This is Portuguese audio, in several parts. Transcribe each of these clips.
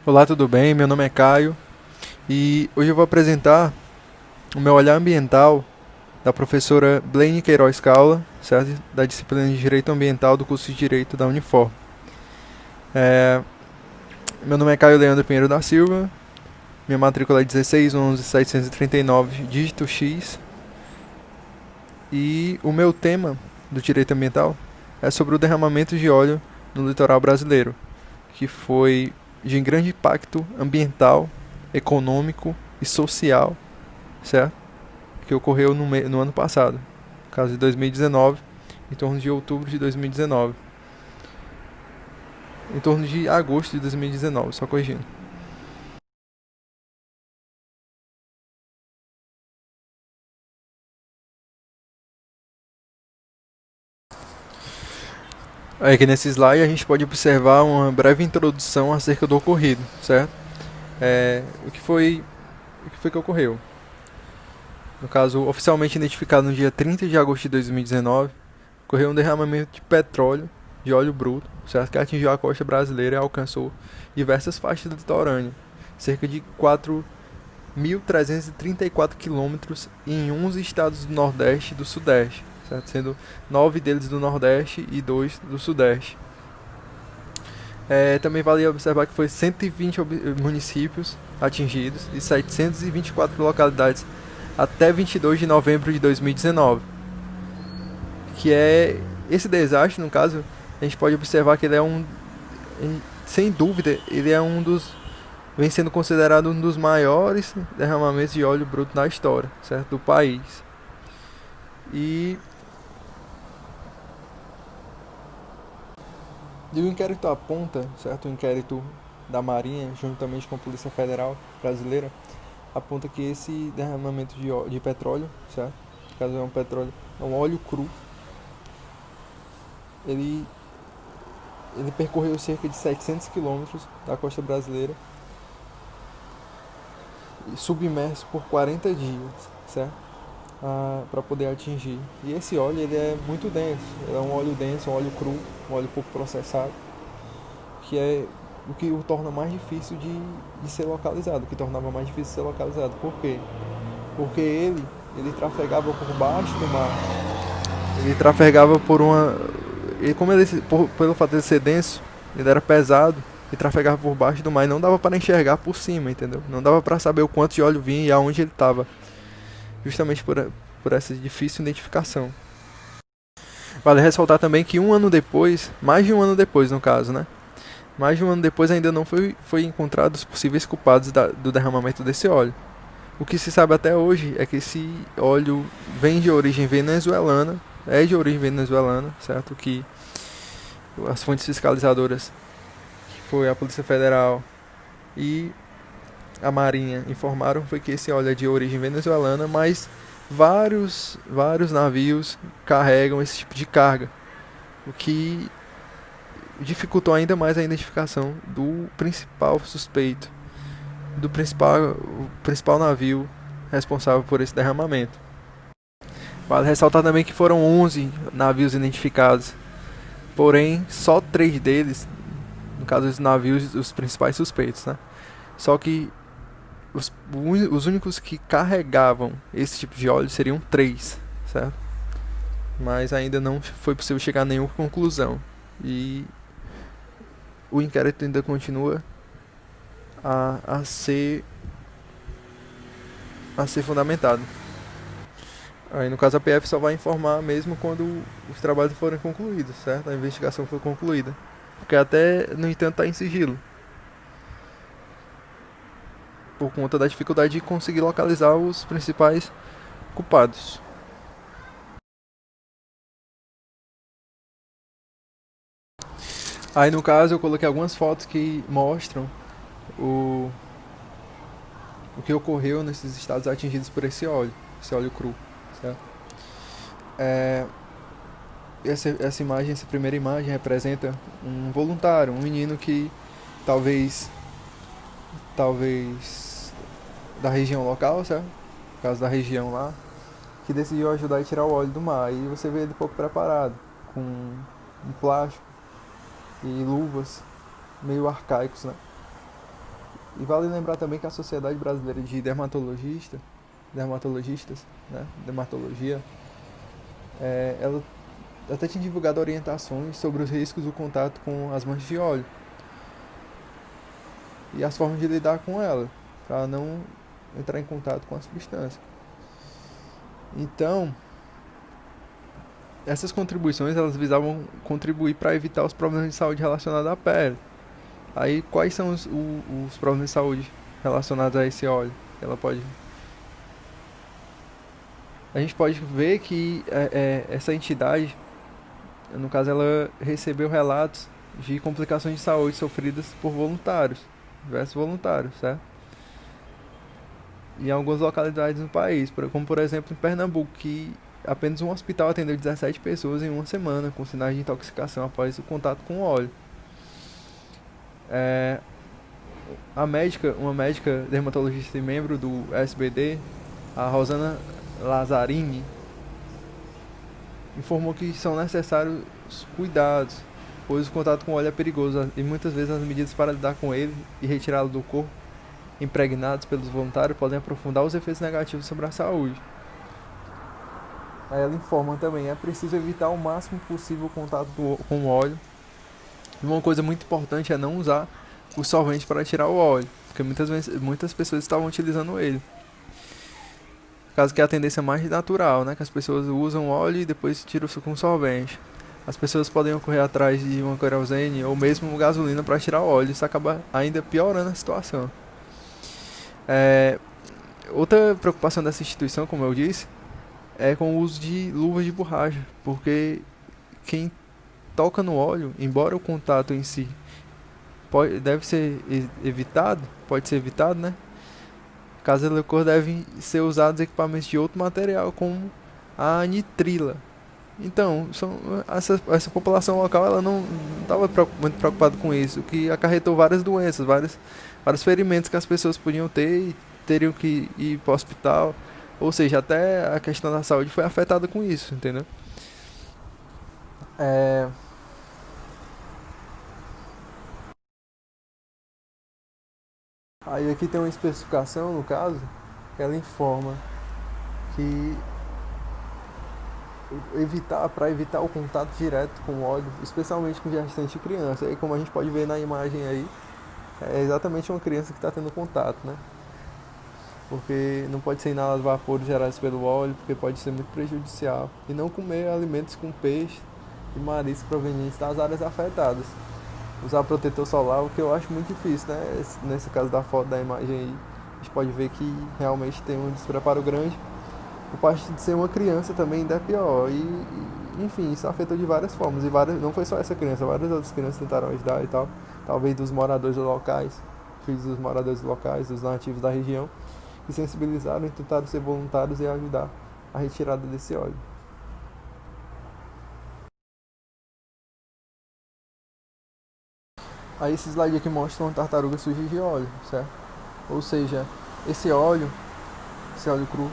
Olá, tudo bem? Meu nome é Caio e hoje eu vou apresentar o meu olhar ambiental da professora Blaine Queiroz Caula, certo? Da disciplina de Direito Ambiental do curso de Direito da Unifor. É, Meu nome é Caio Leandro Pinheiro da Silva, minha matrícula é 1611-739, dígito X, e o meu tema do Direito Ambiental é sobre o derramamento de óleo no litoral brasileiro, que foi de grande impacto ambiental, econômico e social, certo? Que ocorreu no ano passado, no caso de 2019, em torno de outubro de 2019, em torno de agosto de 2019, só corrigindo. Aqui nesse slide a gente pode observar uma breve introdução acerca do ocorrido, certo? O que foi que ocorreu? No caso, oficialmente identificado no dia 30 de agosto de 2019, ocorreu um derramamento de petróleo, de óleo bruto, certo? Que atingiu a costa brasileira e alcançou diversas faixas litorâneas, cerca de 4.334 quilômetros em 11 estados do Nordeste e do Sudeste, certo? Sendo 9 deles do Nordeste e 2 do Sudeste. Também vale observar que foi 120 municípios atingidos e 724 localidades até 22 de novembro de 2019, que é esse desastre, no caso, a gente pode observar que ele é sem dúvida, ele é um dos vem sendo considerado um dos maiores derramamentos de óleo bruto na história, certo, do país. E, e o inquérito aponta, certo, o inquérito da Marinha, juntamente com a Polícia Federal Brasileira, aponta que esse derramamento de petróleo, certo, no caso é um petróleo, é um óleo cru, ele ele percorreu cerca de 700 quilômetros da costa brasileira e submerso por 40 dias, certo? Para poder atingir. E esse óleo ele é muito denso, ele é um óleo denso, um óleo cru, um óleo pouco processado, que é o que o torna mais difícil de ser localizado, o que tornava mais difícil de ser localizado. Por quê? Porque ele trafegava por baixo do mar, ele trafegava por uma. E como pelo fato de ser denso, ele era pesado e trafegava por baixo do mar e não dava para enxergar por cima, entendeu? Não dava para saber o quanto de óleo vinha e aonde ele estava, justamente por essa difícil identificação. Vale ressaltar também que um ano depois, mais de um ano depois no caso, né? Mais de um ano depois ainda não foi encontrado os possíveis culpados do derramamento desse óleo. O que se sabe até hoje é que esse óleo vem de origem venezuelana, é de origem venezuelana, certo? Que as fontes fiscalizadoras, que foi a Polícia Federal e a Marinha, informaram foi que esse óleo é de origem venezuelana, mas vários navios carregam esse tipo de carga, o que dificultou ainda mais a identificação do principal suspeito, o principal navio responsável por esse derramamento. Vale ressaltar também que foram 11 navios identificados, porém só 3 deles, no caso dos navios, os principais suspeitos, né? Só que os únicos que carregavam esse tipo de óleo seriam 3, certo? Mas ainda não foi possível chegar a nenhuma conclusão. E o inquérito ainda continua a ser a ser fundamentado. Aí no caso a PF só vai informar mesmo quando os trabalhos forem concluídos, certo? A investigação for concluída. Porque até, no entanto, está em sigilo. Por conta da dificuldade de conseguir localizar os principais culpados. Aí no caso eu coloquei algumas fotos que mostram o, o que ocorreu nesses estados atingidos por esse óleo cru, certo? É, essa imagem, essa primeira imagem representa um voluntário, um menino que talvez talvez da região local, certo? No caso da região lá, que decidiu ajudar a tirar o óleo do mar. E você vê ele pouco preparado, com um plástico e luvas meio arcaicos, né? E vale lembrar também que a Sociedade Brasileira de Dermatologistas, né, dermatologia, ela até tinha divulgado orientações sobre os riscos do contato com as manchas de óleo e as formas de lidar com ela, para não entrar em contato com a substância. Então, essas contribuições elas visavam contribuir para evitar os problemas de saúde relacionados à pele. Aí, quais são os problemas de saúde relacionados a esse óleo? A gente pode ver que essa entidade, no caso, ela recebeu relatos de complicações de saúde sofridas por voluntários, diversos voluntários, certo? Em algumas localidades no país, como por exemplo em Pernambuco, que apenas um hospital atendeu 17 pessoas em uma semana com sinais de intoxicação após o contato com o óleo. Uma médica dermatologista e membro do SBD, a Rosana Lazzarini, informou que são necessários cuidados, pois o contato com o óleo é perigoso e muitas vezes as medidas para lidar com ele e retirá-lo do corpo, impregnados pelos voluntários, podem aprofundar os efeitos negativos sobre a saúde. Aí ela informa também, é preciso evitar o máximo possível o contato com o óleo. E uma coisa muito importante é não usar o solvente para tirar o óleo, porque muitas pessoas estavam utilizando ele. Caso que é a tendência mais natural, né, que as pessoas usam óleo e depois tiram com solvente. As pessoas podem correr atrás de uma querosene ou mesmo gasolina para tirar o óleo, isso acaba ainda piorando a situação. Outra preocupação dessa instituição, como eu disse, é com o uso de luvas de borracha, porque quem toca no óleo, embora o contato em si pode ser evitado, né? Caso ele ocorra, devem ser usados equipamentos de outro material, como a anitrila. Então, essa população local ela não estava muito preocupada com isso, o que acarretou várias doenças, vários ferimentos que as pessoas podiam ter e teriam que ir para o hospital. Ou seja, até a questão da saúde foi afetada com isso, entendeu? Aí aqui tem uma especificação, no caso, que ela informa que para evitar o contato direto com o óleo, especialmente com gestante e criança. Aí como a gente pode ver na imagem aí, é exatamente uma criança que está tendo contato, né? Porque não pode ser inalados vapores gerados pelo óleo, porque pode ser muito prejudicial. E não comer alimentos com peixe e marisco provenientes das áreas afetadas. Usar protetor solar, o que eu acho muito difícil, né? Nesse caso da foto da imagem aí, a gente pode ver que realmente tem um despreparo grande. Por parte de ser uma criança também ainda é pior. Enfim, isso afetou de várias formas. Não foi só essa criança, várias outras crianças tentaram ajudar e tal. Talvez dos moradores locais, filhos dos moradores locais, dos nativos da região, que sensibilizaram e tentaram ser voluntários e ajudar a retirada desse óleo. Aí esse slide aqui mostra uma tartaruga suja de óleo, certo? Ou seja, esse óleo cru,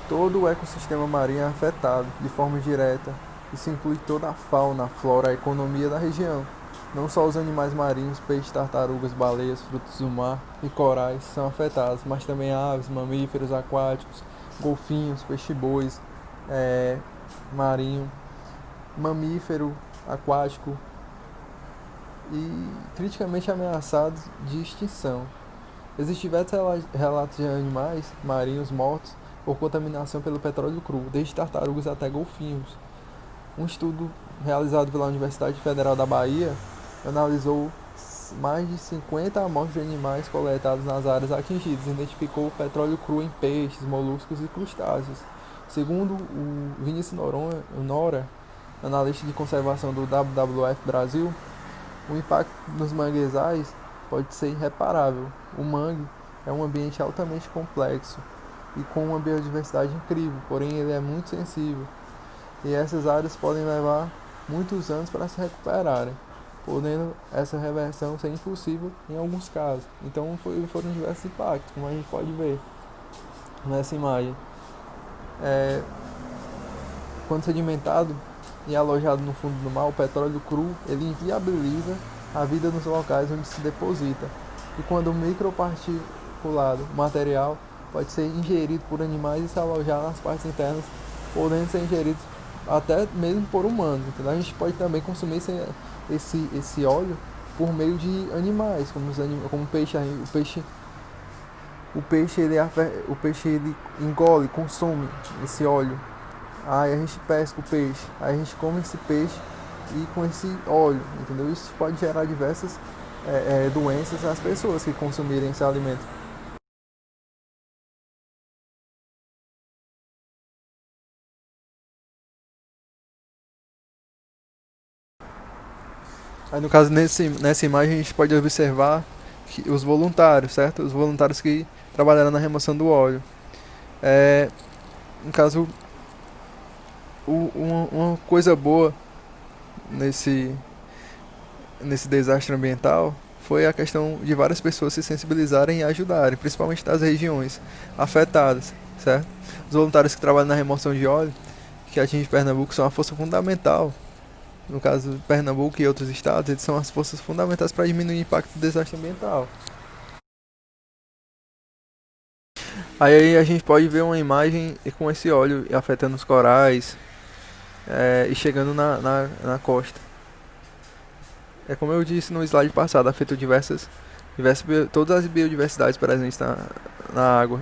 todo o ecossistema marinho é afetado de forma direta. Isso inclui toda a fauna, a flora, a economia da região. Não só os animais marinhos, peixes, tartarugas, baleias, frutos do mar e corais são afetados, mas também aves, mamíferos aquáticos, golfinhos, peixe-bois, marinho, mamífero aquático e criticamente ameaçados de extinção. Existem diversos relatos de animais marinhos mortos por contaminação pelo petróleo cru, desde tartarugas até golfinhos. Um estudo realizado pela Universidade Federal da Bahia analisou mais de 50 amostras de animais coletados nas áreas atingidas e identificou o petróleo cru em peixes, moluscos e crustáceos. Segundo o Vinícius Nora, analista de conservação do WWF Brasil, o impacto nos manguezais pode ser irreparável. O mangue é um ambiente altamente complexo e com uma biodiversidade incrível, porém ele é muito sensível. E essas áreas podem levar muitos anos para se recuperarem, podendo essa reversão ser impossível em alguns casos. Então foram diversos impactos, como a gente pode ver nessa imagem. Quando sedimentado e alojado no fundo do mar, o petróleo cru ele inviabiliza a vida nos locais onde se deposita. e quando microparticulado material pode ser ingerido por animais e se alojar nas partes internas, podendo ser ingerido até mesmo por humanos. Entendeu? A gente pode também consumir esse óleo por meio de animais, como o peixe. O peixe ele engole, consome esse óleo. Aí a gente pesca o peixe, aí a gente come esse peixe e com esse óleo, entendeu? Isso pode gerar diversas doenças às pessoas que consumirem esse alimento. Aí no caso, nessa imagem a gente pode observar que os voluntários, certo? Os voluntários que trabalharam na remoção do óleo. No caso, uma coisa boa nesse, nesse desastre ambiental foi a questão de várias pessoas se sensibilizarem e ajudarem, principalmente das regiões afetadas, certo? Os voluntários que trabalham na remoção de óleo, que atinge Pernambuco, são uma força fundamental. No caso, Pernambuco e outros estados, eles são as forças fundamentais para diminuir o impacto do desastre ambiental. Aí a gente pode ver uma imagem com esse óleo afetando os corais e chegando na costa. É como eu disse no slide passado, afetou todas as biodiversidades presentes na água.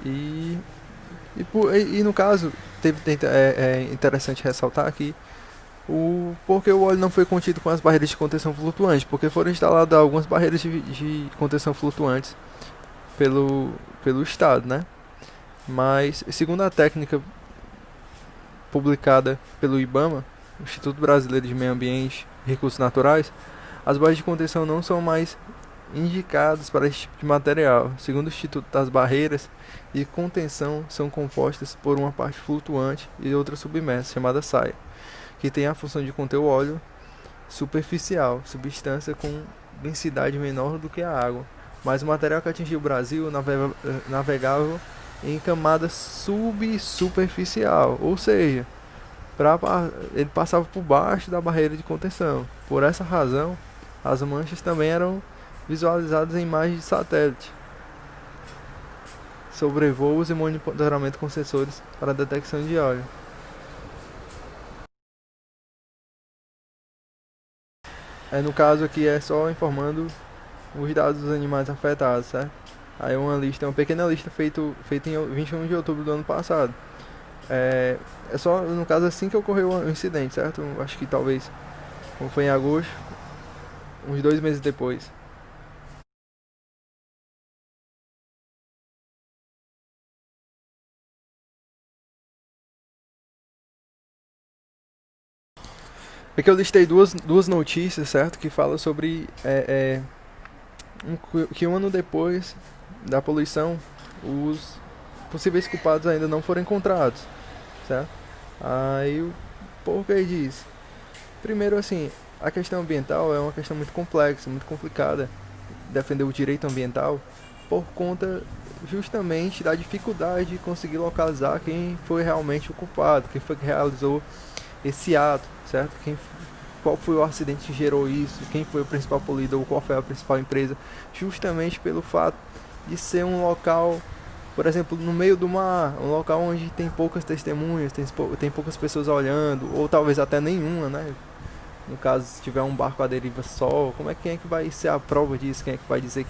E no caso, é interessante ressaltar aqui porque o óleo não foi contido com as barreiras de contenção flutuantes, porque foram instaladas algumas barreiras de contenção flutuantes pelo Estado, né? Mas, segundo a técnica publicada pelo IBAMA, Instituto Brasileiro de Meio Ambiente e Recursos Naturais, as barreiras de contenção não são mais indicadas para esse tipo de material. Segundo o Instituto, as barreiras de contenção são compostas por uma parte flutuante e outra submersa, chamada saia, que tem a função de conter o óleo superficial, substância com densidade menor do que a água. Mas o material que atingiu o Brasil navegava em camada subsuperficial, ou seja, ele passava por baixo da barreira de contenção. Por essa razão, as manchas também eram visualizadas em imagens de satélite, sobrevoos e monitoramento com sensores para detecção de óleo. No caso aqui é só informando os dados dos animais afetados, certo? Aí uma pequena lista feita em 21 de outubro do ano passado. É só no caso assim que ocorreu o incidente, certo? Acho que talvez, como foi em agosto, uns 2 meses depois. Aqui eu listei duas notícias, certo? Que falam sobre que um ano depois da poluição, os possíveis culpados ainda não foram encontrados, certo? Aí o porquê disso? Primeiro, assim, a questão ambiental é uma questão muito complexa, muito complicada. Defender o direito ambiental por conta justamente da dificuldade de conseguir localizar quem foi realmente o culpado, quem foi que realizou esse ato, certo? Qual foi o acidente que gerou isso, quem foi o principal poluidor, qual foi a principal empresa, justamente pelo fato de ser um local, por exemplo, no meio do mar, um local onde tem poucas testemunhas, tem poucas pessoas olhando, ou talvez até nenhuma, né? No caso, se tiver um barco à deriva só, quem é que vai ser a prova disso? Quem é que vai dizer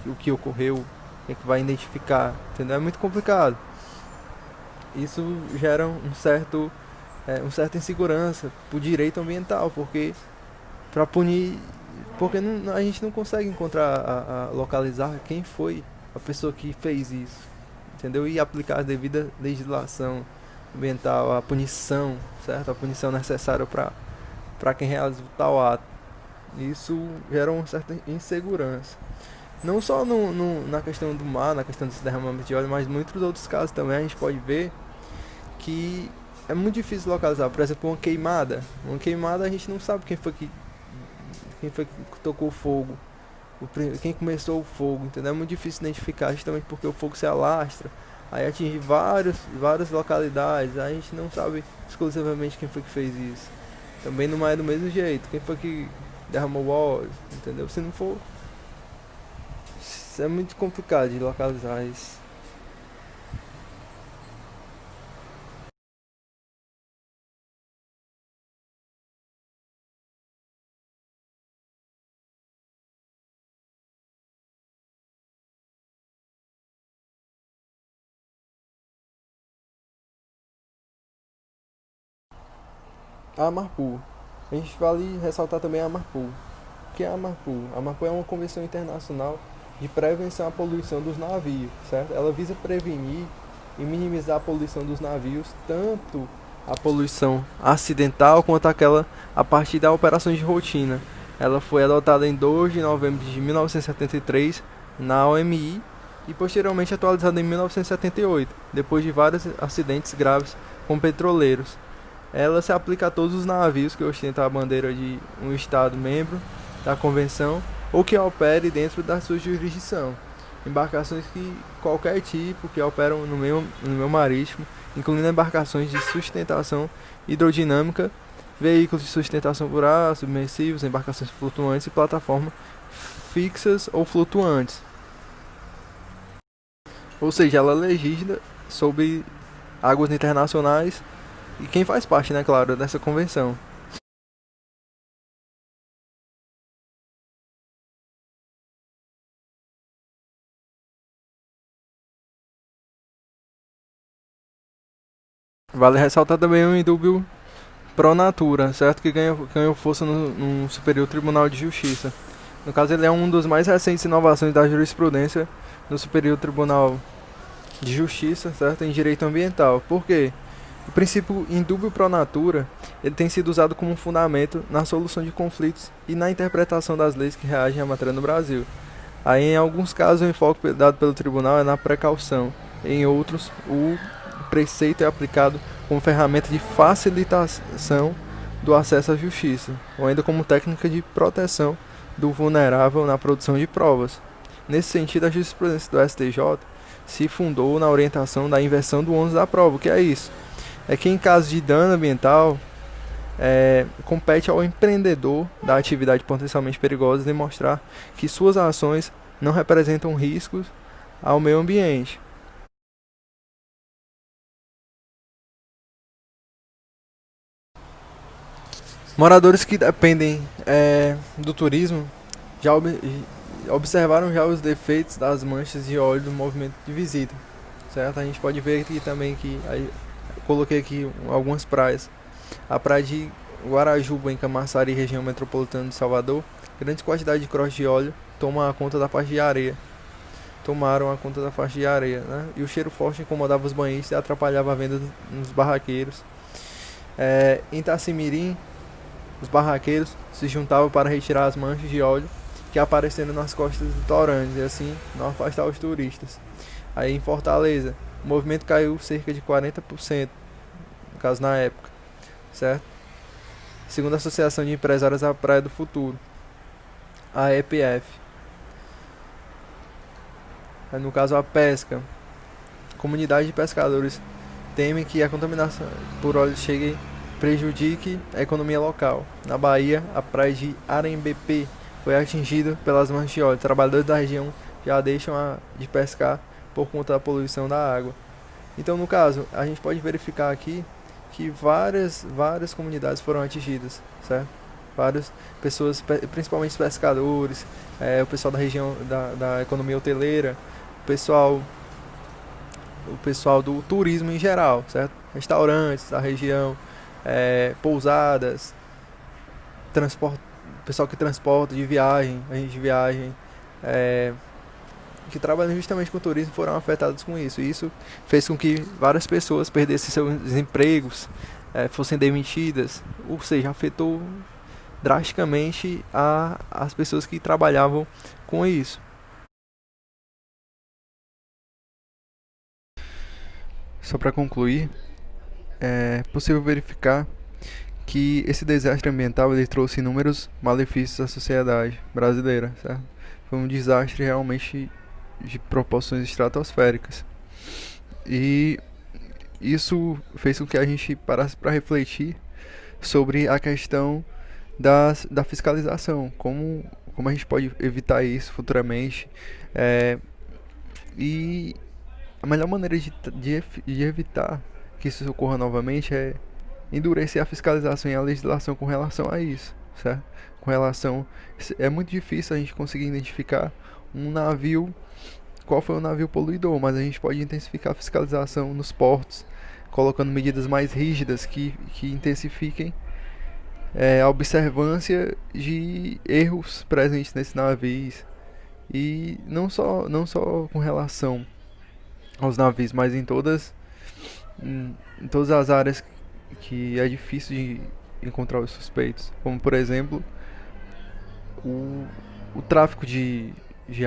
o que ocorreu? Quem é que vai identificar? Entendeu? É muito complicado. Isso gera uma certa insegurança pro direito ambiental, porque para punir, porque a gente não consegue localizar quem foi a pessoa que fez isso, entendeu? E aplicar a devida legislação ambiental, a punição, certo? A punição necessária para quem realiza o tal ato. Isso gera uma certa insegurança. Não só na questão do mar, na questão desse derramamento de óleo, mas em muitos outros casos também a gente pode ver que é muito difícil localizar. Por exemplo, uma queimada. Uma queimada a gente não sabe quem foi que tocou o fogo, quem começou o fogo, entendeu? É muito difícil identificar, justamente porque o fogo se alastra, aí atinge várias localidades, aí a gente não sabe exclusivamente quem foi que fez isso. Também não é do mesmo jeito, quem foi que derramou o óleo, entendeu? Se não for é muito complicado de localizar isso. A Marpol. A gente vale ressaltar também a Marpol. O que é a Marpol? A Marpol é uma convenção internacional de prevenção à poluição dos navios, certo? Ela visa prevenir e minimizar a poluição dos navios, tanto a poluição acidental quanto aquela a partir das operações de rotina. Ela foi adotada em 2 de novembro de 1973 na OMI e posteriormente atualizada em 1978, depois de vários acidentes graves com petroleiros. Ela se aplica a todos os navios que ostentam a bandeira de um Estado membro da Convenção ou que opere dentro da sua jurisdição. Embarcações que qualquer tipo que operam no meio marítimo, incluindo embarcações de sustentação hidrodinâmica, veículos de sustentação por ar, submersíveis, embarcações flutuantes e plataformas fixas ou flutuantes. Ou seja, ela legisla sobre águas internacionais e quem faz parte, né, claro, dessa convenção. Vale ressaltar também o indúbio pro natura, certo? Que ganhou força no Superior Tribunal de Justiça. No caso, ele é um dos mais recentes inovações da jurisprudência no Superior Tribunal de Justiça, certo? Em direito ambiental. Por quê? O princípio indúbio pro natura, ele tem sido usado como fundamento na solução de conflitos e na interpretação das leis que reagem à matéria no Brasil. Aí, em alguns casos, o enfoque dado pelo tribunal é na precaução. Em outros, o preceito é aplicado como ferramenta de facilitação do acesso à justiça, ou ainda como técnica de proteção do vulnerável na produção de provas. Nesse sentido, a jurisprudência do STJ se fundou na orientação da inversão do ônus da prova. O que é isso? É que em caso de dano ambiental, compete ao empreendedor da atividade potencialmente perigosa demonstrar que suas ações não representam riscos ao meio ambiente. Moradores que dependem do turismo já observaram já os defeitos das manchas de óleo do movimento de visita, certo? A gente pode ver aqui também que coloquei aqui algumas praias. A praia de Guarajuba, em Camaçari, região metropolitana de Salvador, grande quantidade de crochê de óleo toma a conta da faixa de areia. Tomaram a conta da faixa de areia, né? E o cheiro forte incomodava os banhistas e atrapalhava a venda nos barraqueiros. Em Itacimirim, os barraqueiros se juntavam para retirar as manchas de óleo que apareceram nas costas do torrente e assim não afastar os turistas. Aí em Fortaleza, o movimento caiu cerca de 40%, no caso na época, certo? Segundo a Associação de Empresários da Praia do Futuro, a EPF. Aí, no caso a pesca, comunidade de pescadores temem que a contaminação por óleo chegue prejudique a economia local. Na Bahia, a praia de Arembepe foi atingida pelas manchas de óleo. Trabalhadores da região já deixam de pescar por conta da poluição da água. Então, no caso, a gente pode verificar aqui que várias comunidades foram atingidas, certo? Várias pessoas, principalmente os pescadores, o pessoal da região da economia hoteleira, o pessoal do turismo em geral, certo? Restaurantes da região, pousadas, pessoal que transporta de viagem, agente de viagem, que trabalham justamente com turismo foram afetados com isso. E isso fez com que várias pessoas perdessem seus empregos, fossem demitidas, ou seja, afetou drasticamente as pessoas que trabalhavam com isso. Só para concluir, é possível verificar que esse desastre ambiental ele trouxe inúmeros malefícios à sociedade brasileira, certo? Foi um desastre realmente de proporções estratosféricas. E isso fez com que a gente parasse para refletir sobre a questão da fiscalização, como a gente pode evitar isso futuramente. E a melhor maneira de evitar que isso ocorra novamente é endurecer a fiscalização e a legislação com relação a isso, certo? Com relação, é muito difícil a gente conseguir identificar um navio, qual foi o navio poluidor, mas a gente pode intensificar a fiscalização nos portos, colocando medidas mais rígidas que intensifiquem a observância de erros presentes nesses navios. E não só com relação aos navios, mas em todas as áreas que é difícil de encontrar os suspeitos, como por exemplo o, o tráfico de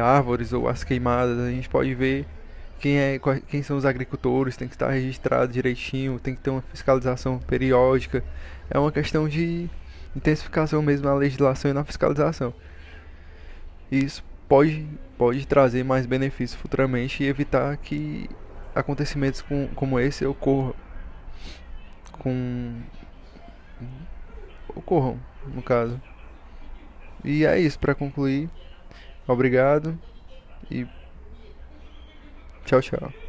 árvores ou as queimadas. A gente pode ver quem são os agricultores, tem que estar registrado direitinho, tem que ter uma fiscalização periódica. É uma questão de intensificação mesmo na legislação e na fiscalização. E isso pode trazer mais benefícios futuramente e evitar que acontecimentos como esse com, ocorram, no caso. E é isso, para concluir. Obrigado e tchau, tchau.